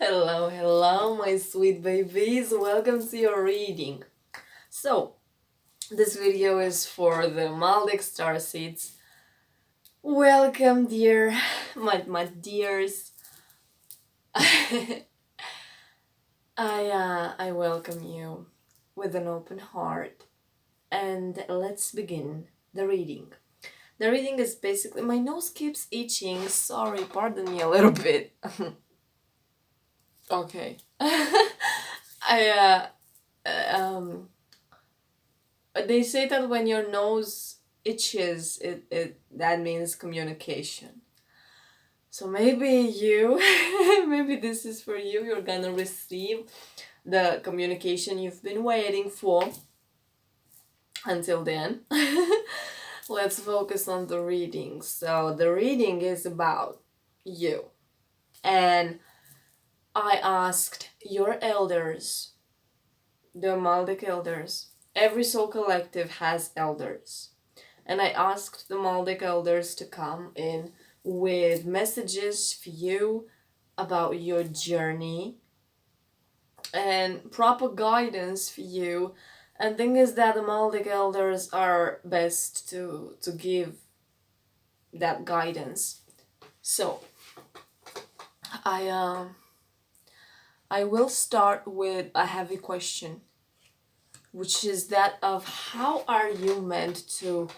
Hello, my sweet babies. Welcome to your reading. So, this video is for the Maldek Starseeds. Welcome, dear, my dears. I welcome you with an open heart, and let's begin the reading. The reading is basically my nose keeps itching. Sorry, pardon me a little bit. Okay. I um they say that when your nose itches, it that means communication. So maybe this is for you. You're gonna receive the communication you've been waiting for. Until then, let's focus on the reading. So the reading is about you. And I asked your elders, the Maldek elders. Every soul collective has elders. And I asked the Maldek elders to come in with messages for you about your journey and proper guidance for you. And thing is that the Maldek elders are best to give that guidance. So I will start with a heavy question, which is that of how are you meant to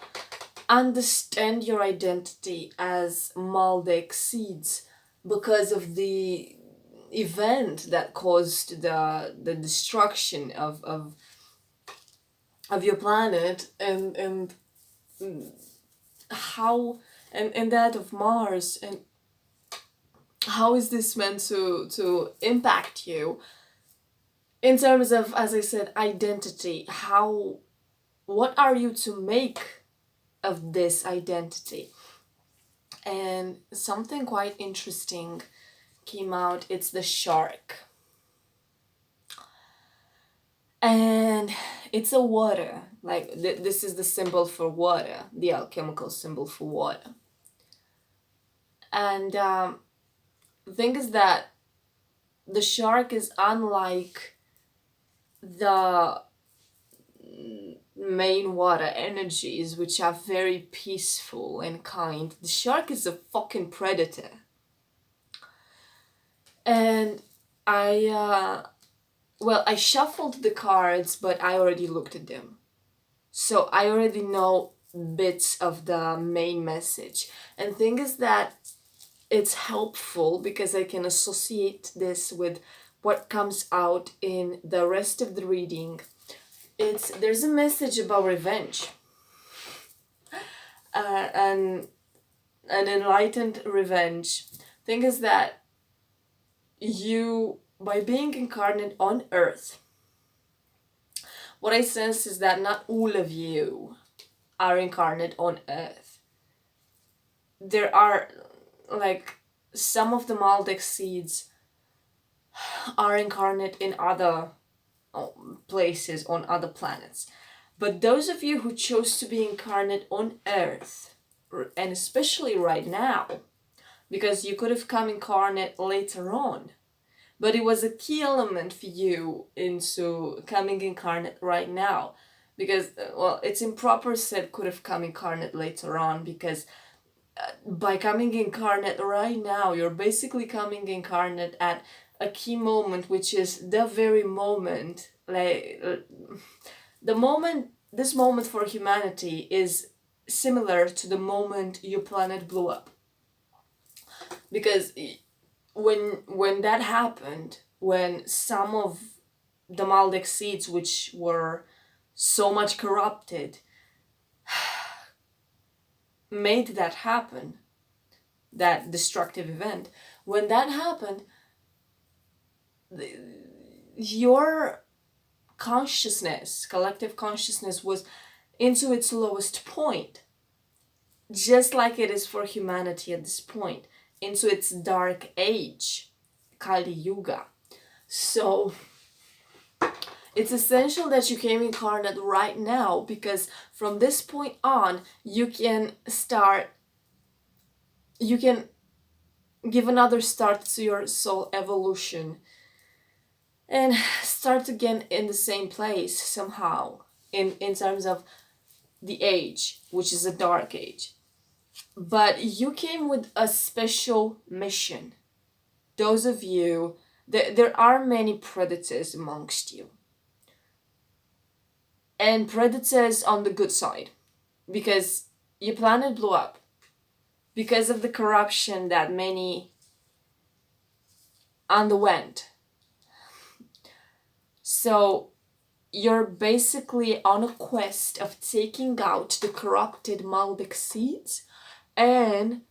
understand your identity as Maldek seeds because of the event that caused the destruction of your planet and how and that of Mars, and how is this meant to impact you in terms of, as I said, identity? What are you to make of this identity? And something quite interesting came out. It's the shark. And it's a water. Like, this is the symbol for water, the alchemical symbol for water. And the thing is that the shark is unlike the main water energies, which are very peaceful and kind. The shark is a fucking predator. And I shuffled the cards, but I already looked at them. So I already know bits of the main message. And thing is that it's helpful because I can associate this with what comes out in the rest of the reading. There's a message about revenge. And an enlightened revenge. Thing is that you, by being incarnate on Earth, what I sense is that not all of you are incarnate on Earth. There are, like, some of the Maldek seeds are incarnate in other places, on other planets. But those of you who chose to be incarnate on Earth, and especially right now, because you could have come incarnate later on, but it was a key element for you into coming incarnate right now, because, well, it's improper said could have come incarnate later on, because by coming incarnate right now, you're basically coming incarnate at a key moment, which is the very moment, like, this moment for humanity is similar to the moment your planet blew up. Because when that happened, when some of the Maldek seeds, which were so much corrupted, made that happen, that destructive event, when that happened, your consciousness, collective consciousness, was into its lowest point, just like it is for humanity at this point, into its dark age, Kali Yuga. So it's essential that you came incarnate right now, because from this point on, you can give another start to your soul evolution, and start again in the same place somehow, in terms of the age, which is a dark age. But you came with a special mission. Those of you, there are many predators amongst you. And predators on the good side. Because your planet blew up. Because of the corruption that many underwent. So you're basically on a quest of taking out the corrupted Maldek seeds and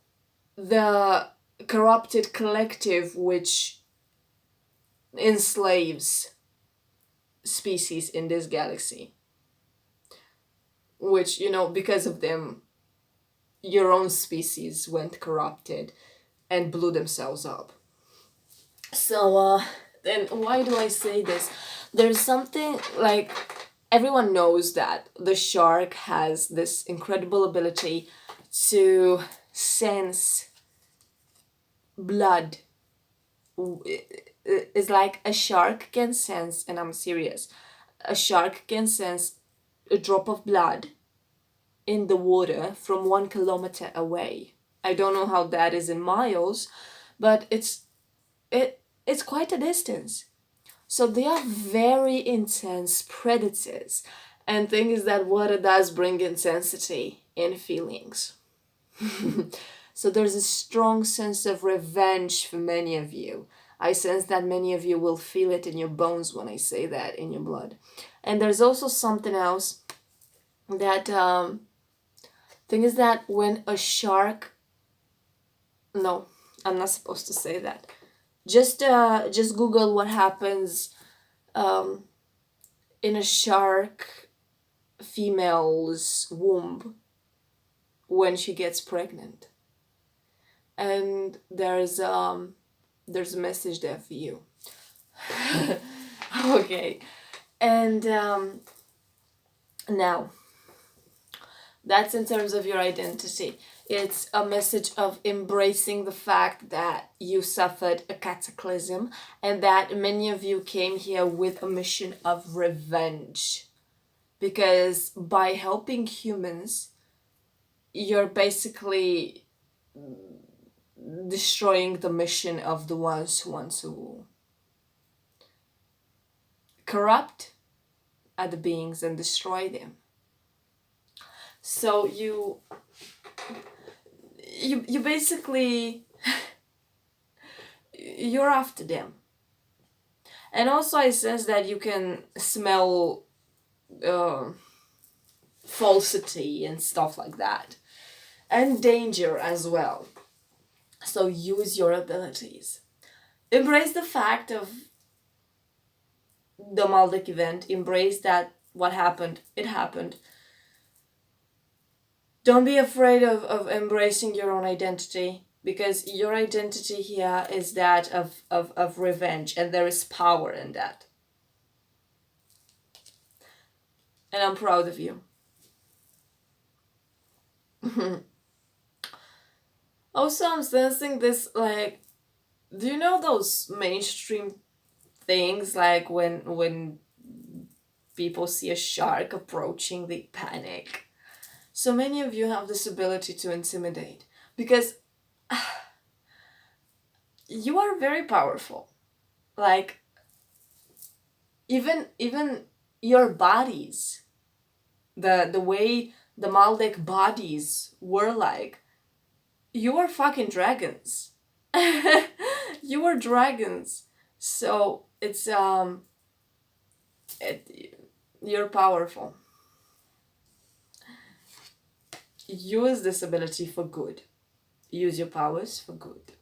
the corrupted collective which enslaves species in this galaxy. Which, because of them, your own species went corrupted and blew themselves up. So, then why do I say this? There's something like, everyone knows that the shark has this incredible ability to sense blood. It's like a shark can sense, and I'm serious, a shark can sense a drop of blood in the water from 1 kilometer away. I don't know how that is in miles, but it's quite a distance. So they are very intense predators. And thing is that water does bring intensity in feelings. So there's a strong sense of revenge for many of you. I sense that many of you will feel it in your bones when I say that, in your blood. And there's also something else that thing is that when a shark, no, I'm not supposed to say that. Just Google what happens in a shark female's womb when she gets pregnant. And there's a message there for you. Okay. And now, that's in terms of your identity. It's a message of embracing the fact that you suffered a cataclysm and that many of you came here with a mission of revenge. Because by helping humans, you're basically destroying the mission of the ones who want to corrupt other beings and destroy them. So you basically, you're after them. And also I sense that you can smell falsity and stuff like that. And danger as well. So use your abilities. Embrace the fact of the Maldek event. Embrace that what happened, it happened. Don't be afraid of embracing your own identity, because your identity here is that of revenge, and there is power in that. And I'm proud of you. Also, I'm sensing this, like, do you know those mainstream things, like when people see a shark approaching, they panic? So many of you have this ability to intimidate, because you are very powerful. Like, even your bodies, the way the Maldek bodies were like, you are fucking dragons. You are dragons. So it's you're powerful. Use this ability for good. Use your powers for good.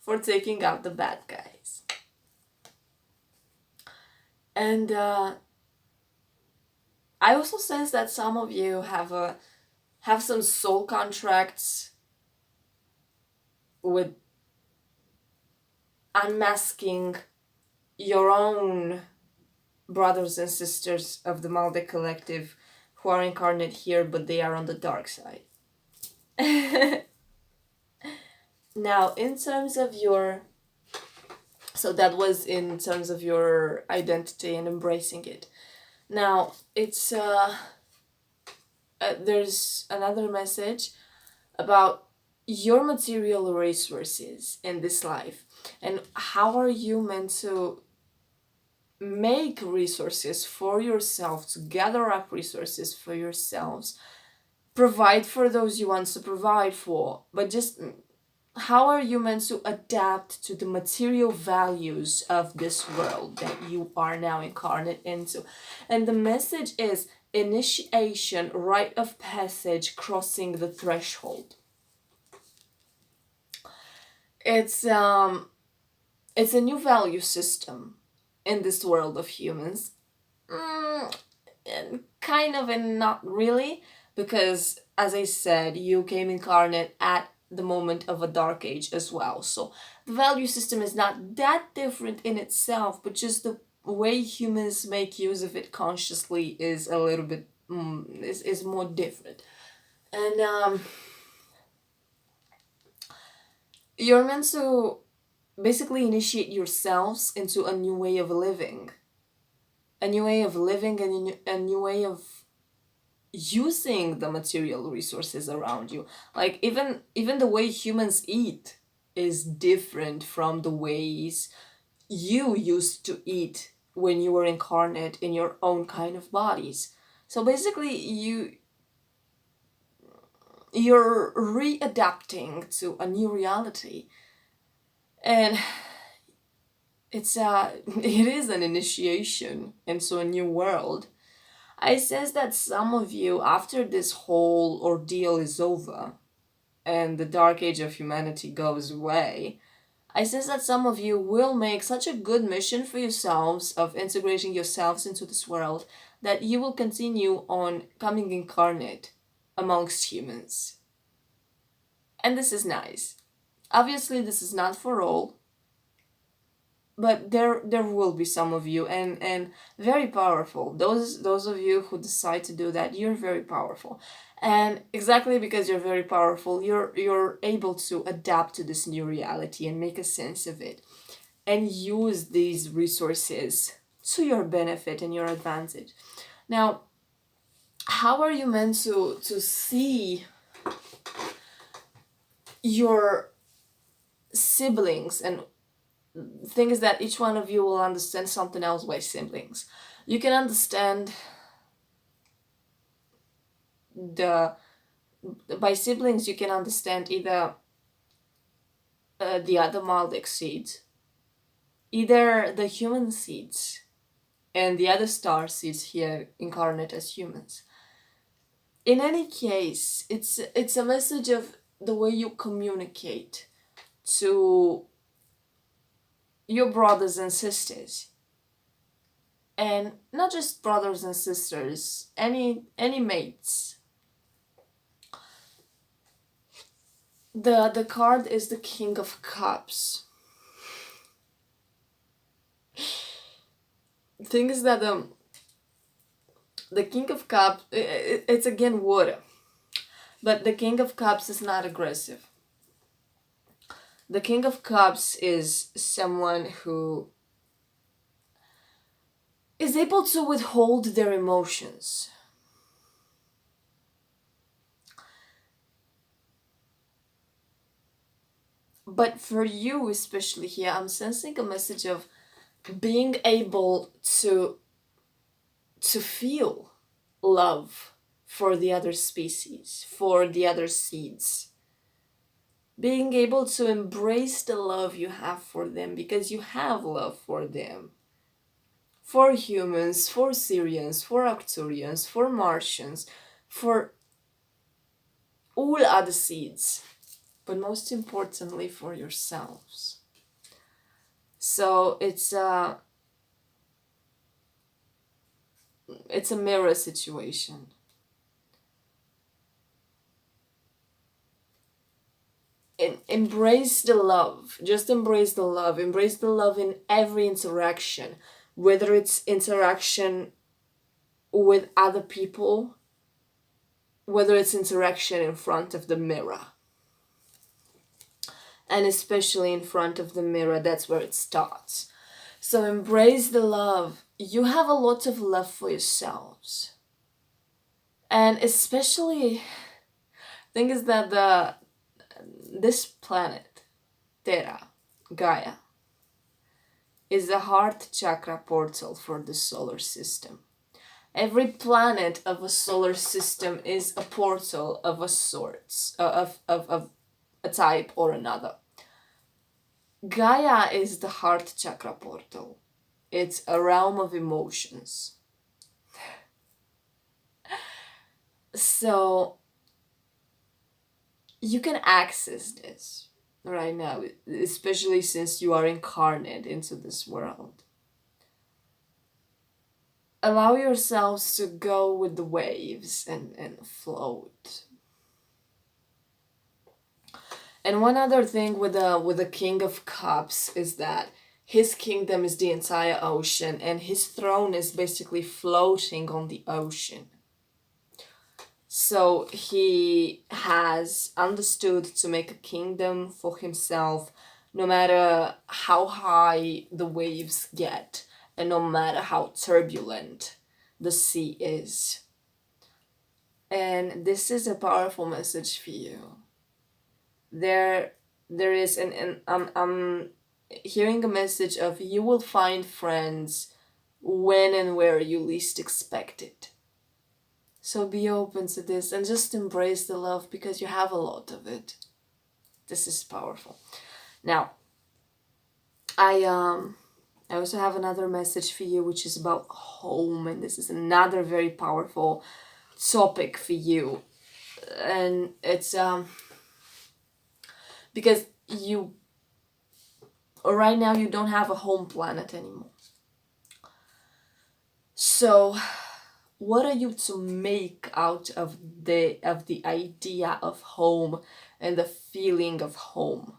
For taking out the bad guys. And I also sense that some of you have some soul contracts with unmasking your own brothers and sisters of the Maldek collective who are incarnate here, but they are on the dark side. Now, in terms of your, so that was in terms of your identity and embracing it. Now, it's there's another message about your material resources in this life, and how are you meant to make resources for yourself, to gather up resources for yourselves, provide for those you want to provide for, but just how are you meant to adapt to the material values of this world that you are now incarnate into? And the message is initiation, rite of passage, crossing the threshold. It's a new value system in this world of humans. And kind of and not really, because as I said, you came incarnate at the moment of a dark age as well. So the value system is not that different in itself, but just the way humans make use of it consciously is a little bit is more different. And you're meant to basically initiate yourselves into a new way of living. A new way of living and a new way of using the material resources around you. Like even the way humans eat is different from the ways you used to eat when you were incarnate in your own kind of bodies. So basically you're readapting to a new reality. And it is an initiation into a new world. I sense that some of you, after this whole ordeal is over and the dark age of humanity goes away, I sense that some of you will make such a good mission for yourselves of integrating yourselves into this world that you will continue on coming incarnate amongst humans. And this is nice. Obviously, this is not for all, but there will be some of you, and very powerful. Those of you who decide to do that, you're very powerful. And exactly because you're very powerful, you're able to adapt to this new reality and make a sense of it and use these resources to your benefit and your advantage. Now, how are you meant to see your siblings? And thing is that each one of you will understand something else by siblings. You can understand by siblings, you can understand either the other Maldek seeds, either the human seeds, and the other star seeds here incarnate as humans. In any case, it's a message of the way you communicate to your brothers and sisters. And not just brothers and sisters, any mates. The card is the King of Cups. The thing is that the King of Cups, it's again water, but the King of Cups is not aggressive. The King of Cups is someone who is able to withhold their emotions. But for you, especially here, I'm sensing a message of being able to feel love for the other species, for the other seeds. Being able to embrace the love you have for them, because you have love for them. For humans, for Syrians, for Arcturians, for Martians, for all other seeds, but most importantly for yourselves. So it's a mirror situation. Embrace the love. Just embrace the love. Embrace the love in every interaction, whether it's interaction with other people, whether it's interaction in front of the mirror. And especially in front of the mirror, that's where it starts. So embrace the love. You have a lot of love for yourselves. And especially, thing is that this planet, Terra, Gaia, is the heart chakra portal for the solar system. Every planet of a solar system is a portal of a sort, of a type or another. Gaia is the heart chakra portal. It's a realm of emotions. So you can access this right now, especially since you are incarnate into this world. Allow yourselves to go with the waves and float. And one other thing with the King of Cups is that his kingdom is the entire ocean, and his throne is basically floating on the ocean. So he has understood to make a kingdom for himself, no matter how high the waves get, and no matter how turbulent the sea is. And this is a powerful message for you. There is and I'm hearing a message of you will find friends when and where you least expect it. So be open to this and just embrace the love, because you have a lot of it. This is powerful. Now, I also have another message for you, which is about home, and this is another very powerful topic for you. And it's because you right now you don't have a home planet anymore. So what are you to make out of the idea of home and the feeling of home?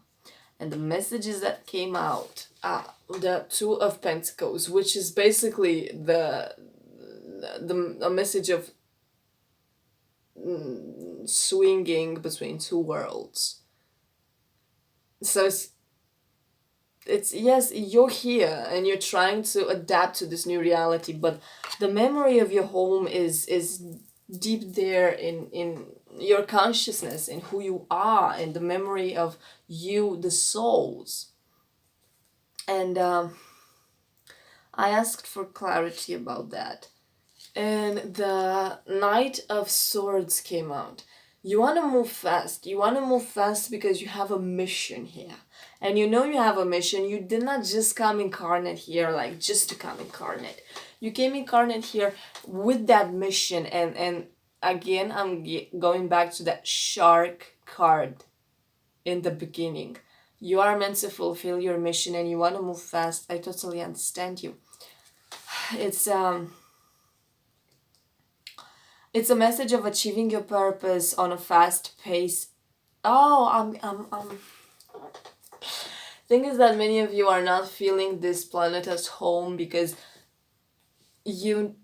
And the messages that came out are the Two of Pentacles, which is basically a message of swinging between two worlds. So it's yes, you're here and you're trying to adapt to this new reality, but the memory of your home is deep there in your consciousness, in who you are, and the memory of you, the souls. And I asked for clarity about that, and the Knight of Swords came out. You want to move fast. You want to move fast because you have a mission here. And you know you have a mission. You did not just come incarnate here like just to come incarnate. You came incarnate here with that mission. And again, I'm going back to that shark card in the beginning. You are meant to fulfill your mission and you want to move fast. I totally understand you. It's a message of achieving your purpose on a fast pace. Oh, Thing is that many of you are not feeling this planet as home because you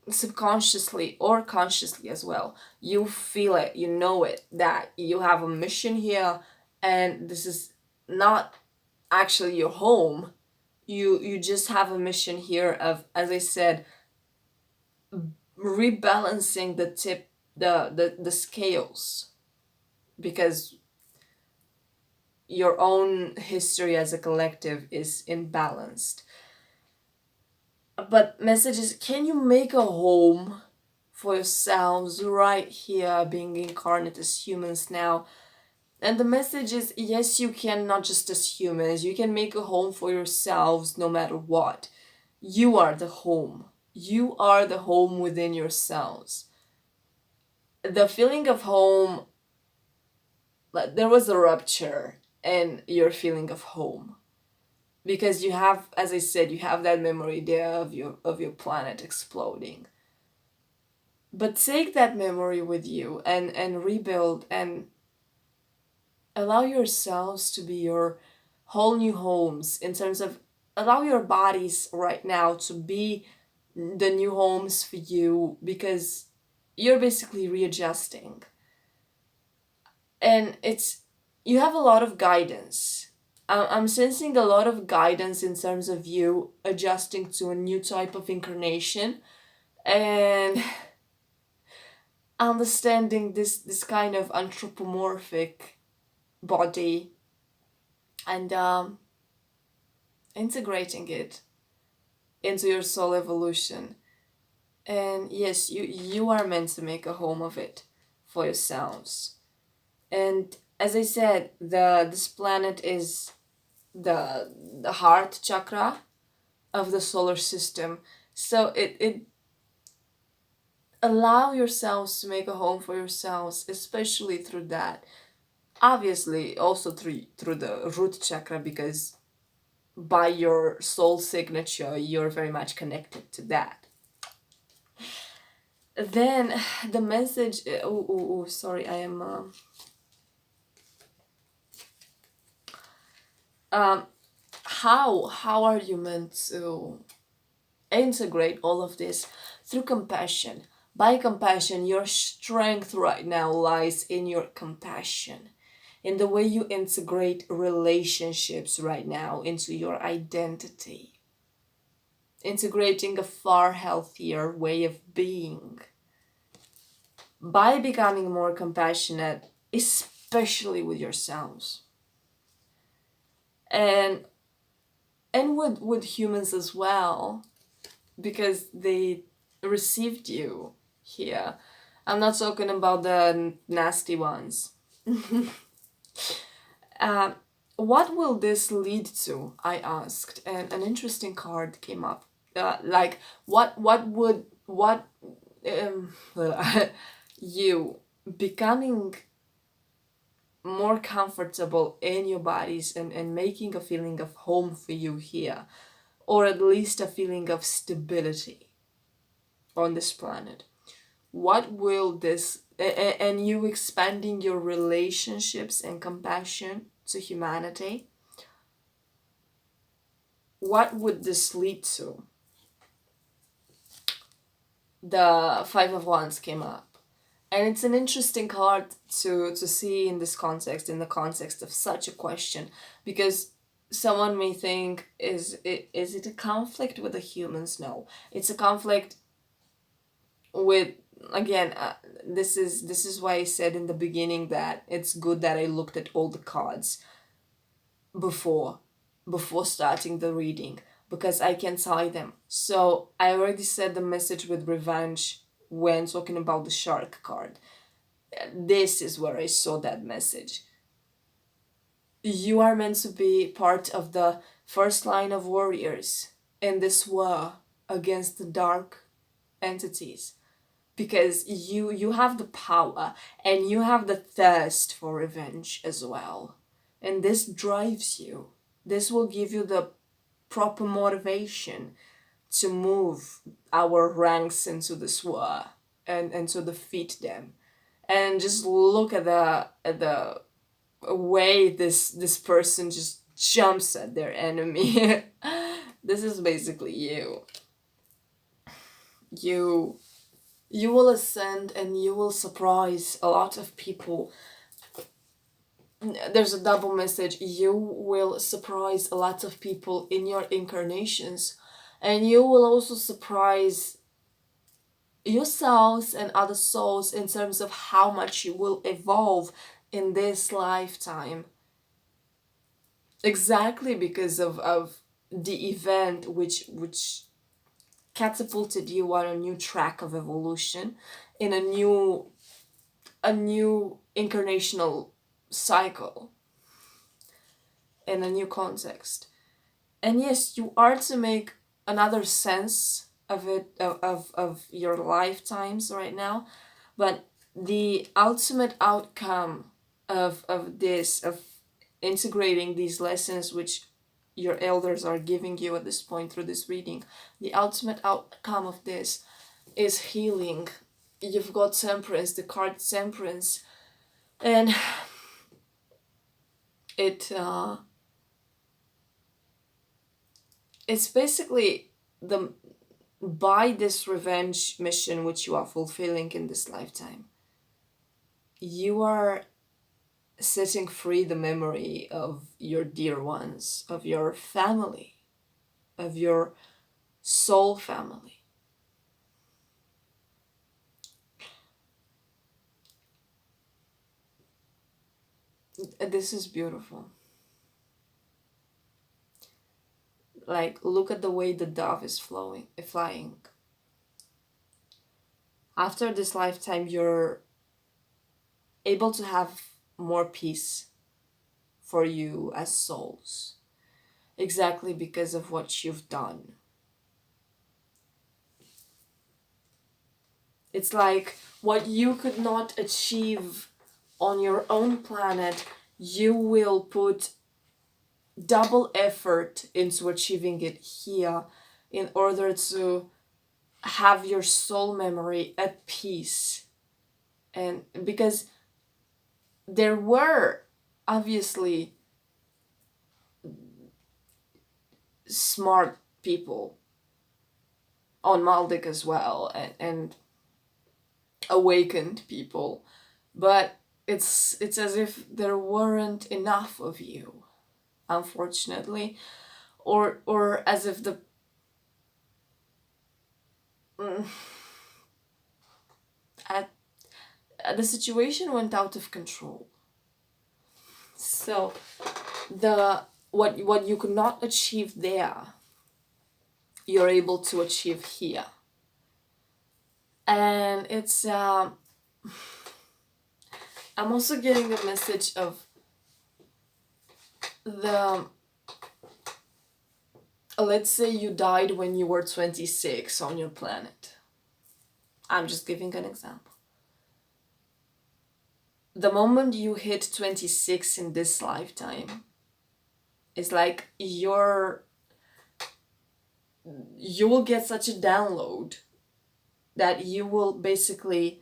subconsciously or consciously as well, you feel it, you know it, that you have a mission here and this is not actually your home. You just have a mission here of, as I said, rebalancing the scales, because your own history as a collective is imbalanced. But messages, can you make a home for yourselves right here, being incarnate as humans now? And the message is, yes, you can, not just as humans, you can make a home for yourselves no matter what. You are the home. You are the home within yourselves. The feeling of home, like there was a rupture in your feeling of home, because you have, as I said, you have that memory there of your planet exploding. But take that memory with you and rebuild and allow yourselves to be your whole new homes, in terms of allow your bodies right now to be the new homes for you, because you're basically readjusting. And it's you have a lot of guidance. I'm sensing a lot of guidance in terms of you adjusting to a new type of incarnation and understanding this kind of anthropomorphic body and integrating it into your soul evolution. And yes, you are meant to make a home of it for yourselves. And as I said, this planet is the heart chakra of the solar system. So it allow yourselves to make a home for yourselves, especially through that. Obviously, also through the root chakra, because by your soul signature, you're very much connected to that. Then the message. Sorry, I am. How are you meant to integrate all of this? Through compassion. By compassion, your strength right now lies in your compassion, in the way you integrate relationships right now into your identity, integrating a far healthier way of being. By becoming more compassionate, especially with yourselves. And with humans as well, because they received you here. I'm not talking about the nasty ones. What will this lead to? I asked, and an interesting card came up. Like, what you becoming more comfortable in your bodies and making a feeling of home for you here, or at least a feeling of stability on this planet. What will this, and you expanding your relationships and compassion to humanity, what would this lead to? The Five of Wands came up. And it's an interesting card to see in this context, in the context of such a question, because someone may think, is it a conflict with the humans? No, it's a conflict with, again, this is why I said in the beginning that it's good that I looked at all the cards before starting the reading, because I can tie them. So I already said the message with revenge when talking about the shark card. This is where I saw that message. You are meant to be part of the first line of warriors in this war against the dark entities, because you have the power and you have the thirst for revenge as well, and this drives you. This will give you the proper motivation to move our ranks into this war and to defeat them. And just look at the way this person just jumps at their enemy. This is basically you. You will ascend and you will surprise a lot of people. There's a double message. You will surprise a lot of people in your incarnations, and you will also surprise yourselves and other souls in terms of how much you will evolve in this lifetime. Exactly because of the event which catapulted you on a new track of evolution, in a new incarnational cycle, in a new context. And yes, you are to make another sense of it, of your lifetimes right now, but the ultimate outcome of this, of integrating these lessons which your elders are giving you at this point through this reading, the ultimate outcome of this is healing. You've got Temperance, the card Temperance, and it's basically the by this revenge mission which you are fulfilling in this lifetime, you are setting free the memory of your dear ones, of your family, of your soul family. This is beautiful. Like, look at the way the dove is flying. After this lifetime, you're able to have more peace for you as souls, exactly because of what you've done. It's like what you could not achieve on your own planet, you will put double effort into achieving it here in order to have your soul memory at peace. And because there were obviously smart people on Maldek as well, and awakened people, but it's as if there weren't enough of you, unfortunately, or as if mm, at, the situation went out of control. So the what you could not achieve there, you're able to achieve here. And it's I'm also getting a message of the, let's say you died when you were 26 on your planet. I'm just giving an example. The moment you hit 26 in this lifetime, it's like you will get such a download that you will basically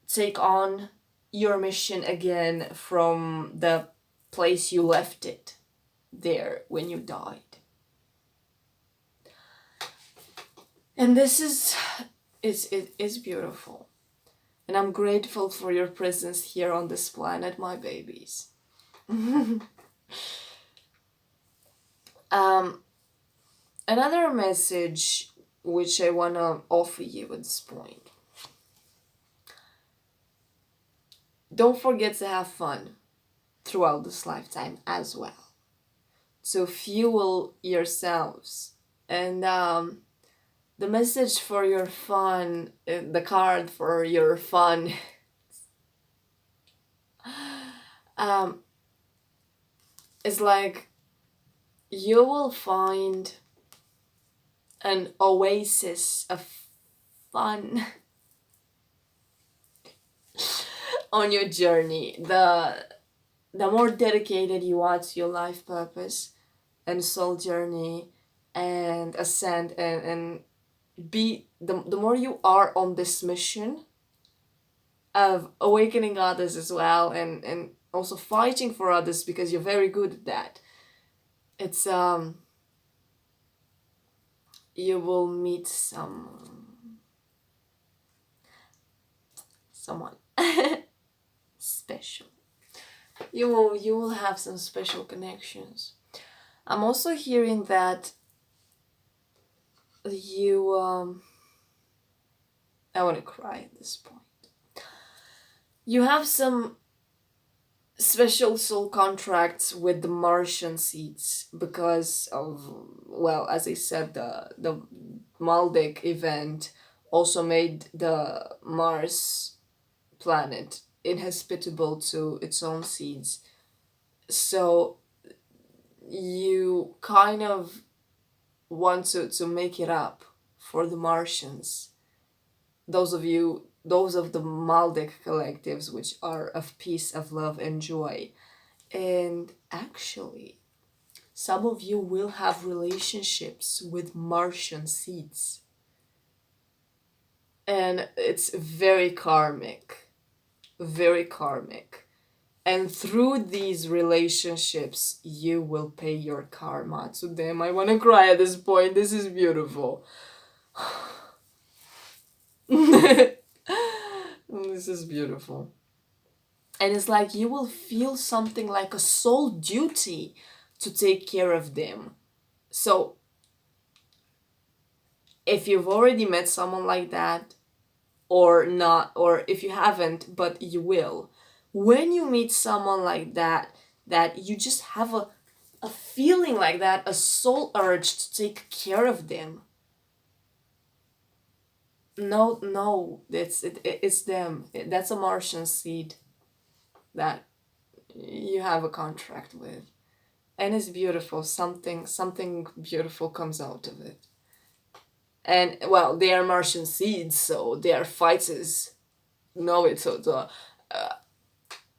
take on your mission again from the place you left it there when you died. And this is beautiful. And I'm grateful for your presence here on this planet, my babies. Another message which I want to offer you at this point. Don't forget to have fun throughout this lifetime as well. So fuel yourselves. And the message for your fun, the card for your fun, is like you will find an oasis of fun on your journey. The more dedicated you are to your life purpose and soul journey and ascent and be the more you are on this mission of awakening others as well, and also fighting for others because you're very good at that. It's you will meet someone special. You will have some special connections. I'm also hearing that you I want to cry at this point. You have some special soul contracts with the Martian seeds because of, well, as I said, the Maldek event also made the Mars planet inhospitable to its own seeds. So you kind of want to make it up for the Martians. Those of the Maldek collectives, which are of peace, of love, and joy. And actually, some of you will have relationships with Martian seeds. And it's very karmic. Very karmic. And through these relationships, you will pay your karma to them. I want to cry at this point. This is beautiful. This is beautiful. And it's like you will feel something like a soul duty to take care of them. So if you've already met someone like that, or not, or if you haven't, but you will, when you meet someone like that, that you just have a feeling like that, a soul urge to take care of them. No, no, it's them. That's a Martian seed that you have a contract with, and it's beautiful. Something beautiful comes out of it. And well, they are Martian seeds, so they are fighters. Know it, so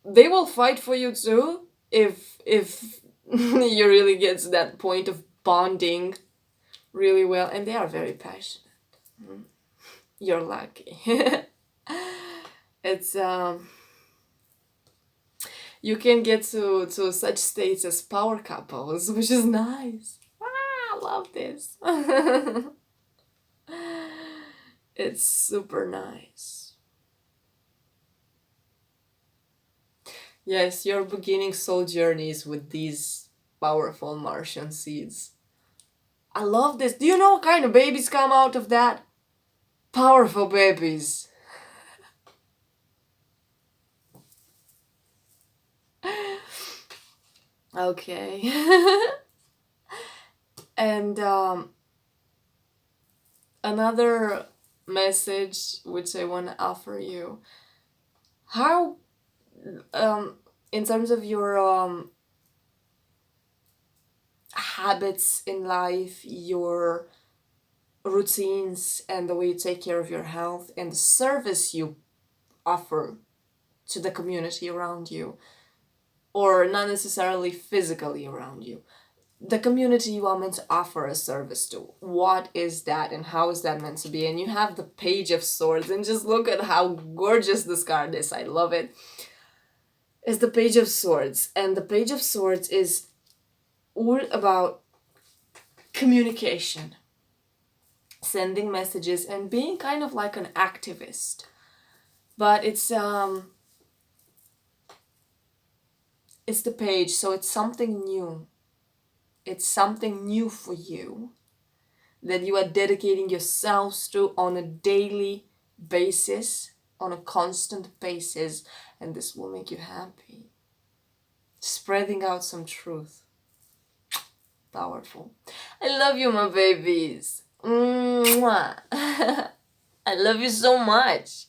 they will fight for you too if you really get to that point of bonding really well, and they are very passionate. You're lucky. It's you can get to such states as power couples, which is nice. Ah, I love this. It's super nice. Yes, you're beginning soul journeys with these powerful Martian seeds. I love this. Do you know what kind of babies come out of that? Powerful babies. Okay. And another message which I want to offer you. How, in terms of your habits in life, your routines, and the way you take care of your health, and the service you offer to the community around you, or not necessarily physically around you, the community you are meant to offer a service to. What is that, and how is that meant to be? And you have the Page of Swords, and just look at how gorgeous this card is. I love it. It's the Page of Swords, and the Page of Swords is all about communication, sending messages, and being kind of like an activist. But it's the page, so it's something new. It's something new for you that you are dedicating yourselves to on a daily basis, on a constant basis, and this will make you happy. Spreading out some truth. Powerful. I love you, my babies. Mwah. I love you so much.